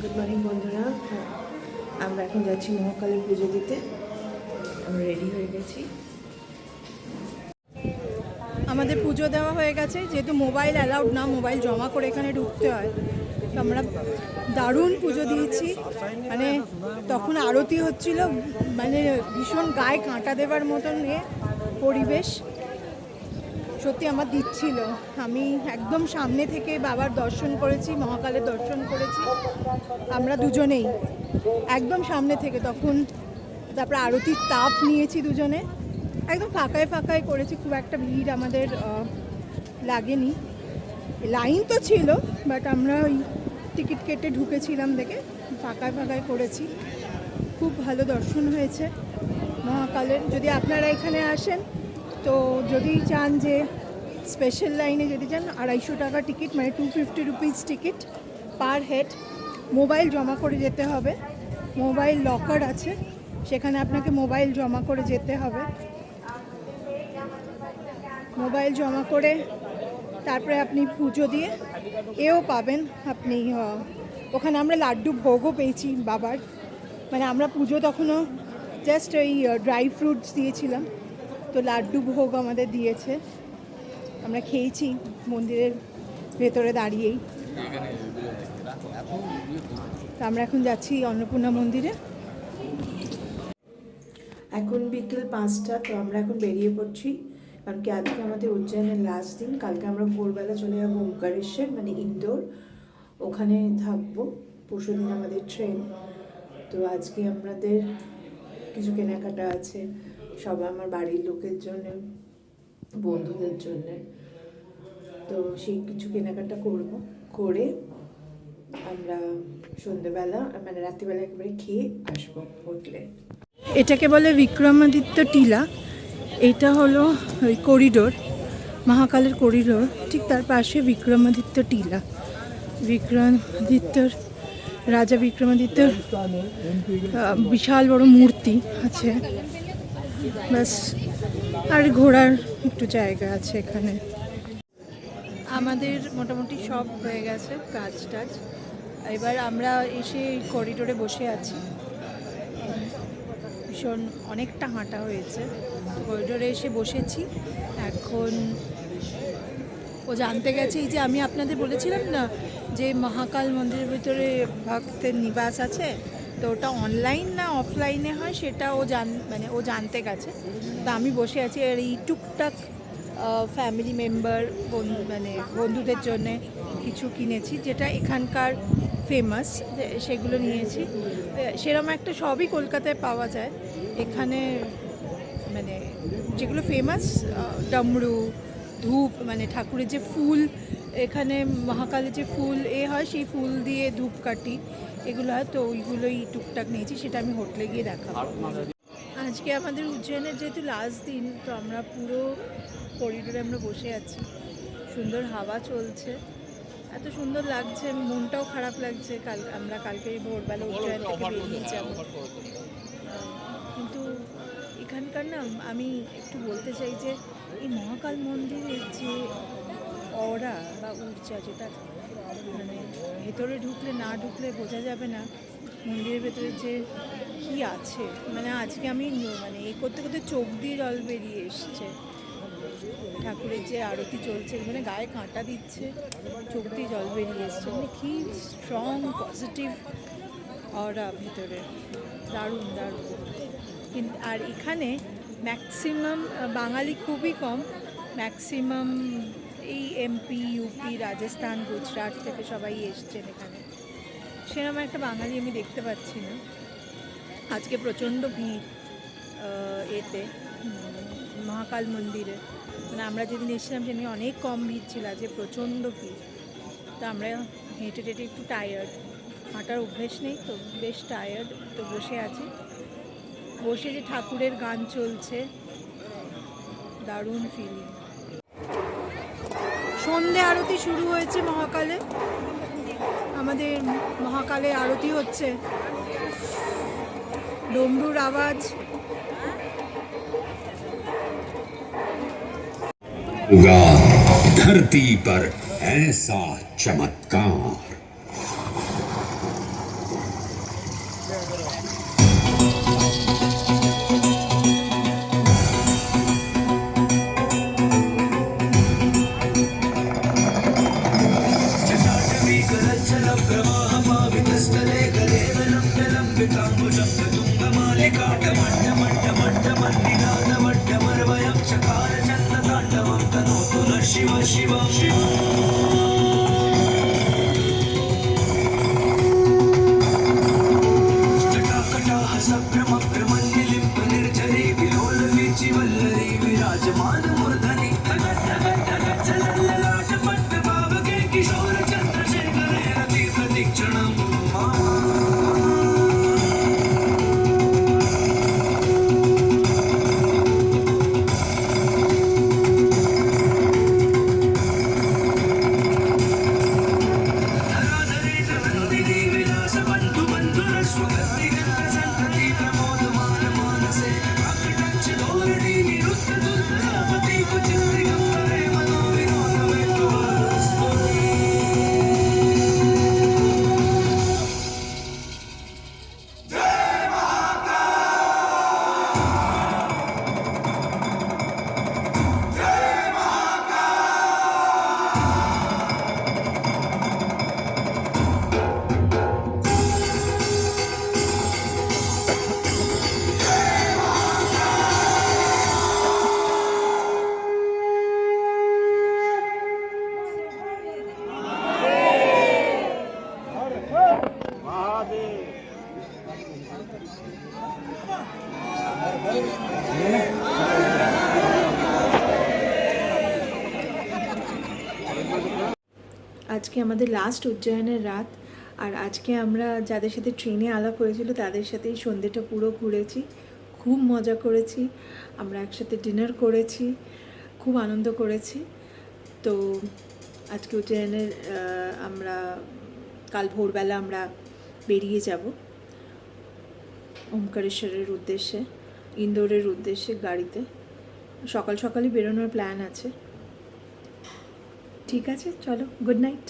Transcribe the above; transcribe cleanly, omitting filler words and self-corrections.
Good morning বন্ধুরা। আমরা এখন যাচ্ছি মহাকালী পুজো দিতে। আমরা রেডি হয়ে গেছি। আমাদের পুজো দেওয়া হয়ে গেছে, যেহেতু মোবাইল অ্যালাউড না, মোবাইল জমা করে এখানে ঢুকতে হয়। তো আমরা দারুণ পুজো দিয়েছি। মানে তখন আরতি হচ্ছিল, মানে ভীষণ গায়ে কাঁটা দেবার মতন পরিবেশ সত্যি আমার দিচ্ছিল। আমি একদম সামনে থেকে বাবার দর্শন করেছি, মহাকালের দর্শন করেছি আমরা দুজনেই একদম সামনে থেকে। তখন তারপরে আরতির তাপ নিয়েছি দুজনে, একদম ফাঁকায় ফাঁকায় করেছি, খুব একটা ভিড় আমাদের লাগেনি। লাইন তো ছিল, বাট আমরা ওই টিকিট কেটে ঢুকেছিলাম দেখে ফাঁকায় ফাঁকায় করেছি। খুব ভালো দর্শন হয়েছে মহাকালের। যদি আপনারা এখানে আসেন, তো যদি চান যে স্পেশাল লাইনে যদি চান, 250 টাকা টিকিট, মানে 250 rupees ticket per head. Mobile জমা করে যেতে হবে, মোবাইল লকার আছে, সেখানে আপনাকে মোবাইল জমা করে যেতে হবে। মোবাইল জমা করে তারপরে আপনি পুজো দিয়ে এও পাবেন আপনি। ওখানে আমরা লাড্ডু ভোগও পেয়েছি বাবার, মানে আমরা পুজো তখনও জাস্ট ওই ড্রাই ফ্রুটস দিয়েছিলাম, তো লাড্ডু ভোগ আমাদের দিয়েছে, আমরা খেয়েছি মন্দিরের ভেতরে দাঁড়িয়েই। তো আমরা এখন যাচ্ছি অন্নপূর্ণা মন্দিরে। এখন বিকেল 5টা। তো আমরা এখন বেরিয়ে পড়ছি, কারণ কি আজকে আমাদের উজ্জয়নের লাস্ট দিন। কালকে আমরা ভোরবেলা চলে যাবো ওমকারেশ্বর, মানে ইন্দোর, ওখানে থাকবো। পরশুদিন আমাদের ট্রেন। তো আজকে আমাদের কিছু কেনাকাটা আছে, সব আমার বাড়ির লোকের জন্য, বন্ধুদের জন্য। তো সেই কিছু কেনাকাটা করে আমরা সন্ধ্যেবেলা, মানে রাত্রিবেলা একেবারে খেয়ে আসবো হোটেলে। এটাকে বলে বিক্রমাদিত্য টিলা। এটা হলো ওই করিডোর, মহাকালের করিডোর, ঠিক তার পাশে বিক্রমাদিত্য টিলা। বিক্রমাদিত্যর, রাজা বিক্রমাদিত্যর বিশাল বড় মূর্তি আছে, ব্যাস। আর ঘোরার একটু জায়গা আছে এখানে। আমাদের মোটামুটি সব হয়ে গেছে কাজ টাজ। এবার আমরা এসে করিডোরে বসে আছি। ভীষণ অনেকটা হাঁটা হয়েছে, করিডোরে এসে বসেছি। এখন ও জানতে গেছে, এই যে আমি আপনাদের বলেছিলাম না যে মহাকাল মন্দিরের ভিতরে ভক্তের নিবাস আছে, তো ওটা অনলাইন না অফলাইনে হয় সেটা ও জানতে গেছে। তা আমি বসে আছি, আর এই টুকটাক ফ্যামিলি মেম্বার, মানে বন্ধুদের জন্যে কিছু কিনেছি, যেটা এখানকার ফেমাস, সেগুলো নিয়েছি। সেরকম একটা সবই কলকাতায় পাওয়া যায় এখানে, মানে যেগুলো ফেমাস, ডমরু, ধূপ, মানে ঠাকুরের যে ফুল, এখানে মহাকালের যে ফুল হয়, সেই ফুল দিয়ে ধূপকাঠি এগুলো হয়, তো ওইগুলোই টুকটাক নিয়েছি, সেটা আমি হোটেলে গিয়ে দেখাবো। আজকে আমাদের উজ্জয়নের যেহেতু লাস্ট দিন, তো আমরা পুরো করিডোরে আমরা বসে আছি, সুন্দর হাওয়া চলছে, এত সুন্দর লাগছে, মনটাও খারাপ লাগছে। আমরা কালকে ভোরবেলা উজ্জয়ন থেকে বেরিয়ে যাব, কিন্তু এখানকার না, আমি একটু বলতে চাই যে এই মহাকাল মন্দিরের যে অরা বা ঊর্জা, যেটা মানে ভেতরে না ঢুকলে বোঝা যাবে না মন্দিরের ভেতরে যে কী আছে। মানে আজকে আমি মানে এই করতে করতে চোখ দিয়ে জল বেরিয়ে এসছে। ঠাকুরের যে আরতি চলছে, মানে গায়ে কাঁটা দিচ্ছে, চোখ দিয়ে জল বেরিয়ে এসছে, মানে কী স্ট্রং পজিটিভ অরা ভেতরে, দারুণ দারুণ। কিন্তু আর এখানে ম্যাক্সিমাম বাঙালি খুবই কম, ম্যাক্সিমাম এই এমপি, ইউপি, রাজস্থান, গুজরাট থেকে সবাই এসছেন এখানে। সেরকম একটা বাঙালি আমি দেখতে পাচ্ছি না। আজকে প্রচণ্ড ভিড় এতে মহাকাল মন্দিরে, মানে আমরা যেদিন এসেছিলাম সেদিন অনেক কম ভিড় ছিল, আজকে প্রচণ্ড ভিড়। তো আমরা হেঁটে টেটে একটু টায়ার্ড, হাঁটার অভ্যেস নেই তো, বেশ টায়ার্ড। তো বসে আছি, বসে যে ঠাকুরের গান চলছে, দারুণ ফিলিং। সন্ধে আরতি শুরু হয়েছে মহাকালে, আমাদের মহাকালে আরতি হচ্ছে, ডমরুর আওয়াজ। धरती पर ऐसा चमत्कार আজকে আমাদের লাস্ট উজ্জয়নের রাত, আর আজকে আমরা যাদের সাথে ট্রেনে আলাপ হয়েছিল তাদের সাথেই সন্ধ্যেটা পুরো ঘুরেছি, খুব মজা করেছি, আমরা একসাথে ডিনার করেছি, খুব আনন্দ করেছি। তো আজকে উজ্জয়নের আমরা কাল ভোরবেলা আমরা বেরিয়ে যাব ওমকারেশ্বরের উদ্দেশ্যে, ইন্দোরের উদ্দেশ্যে গাড়িতে। সকাল সকালই বেরোনোর প্ল্যান আছে। ঠিক আছে, চলো, গুড নাইট।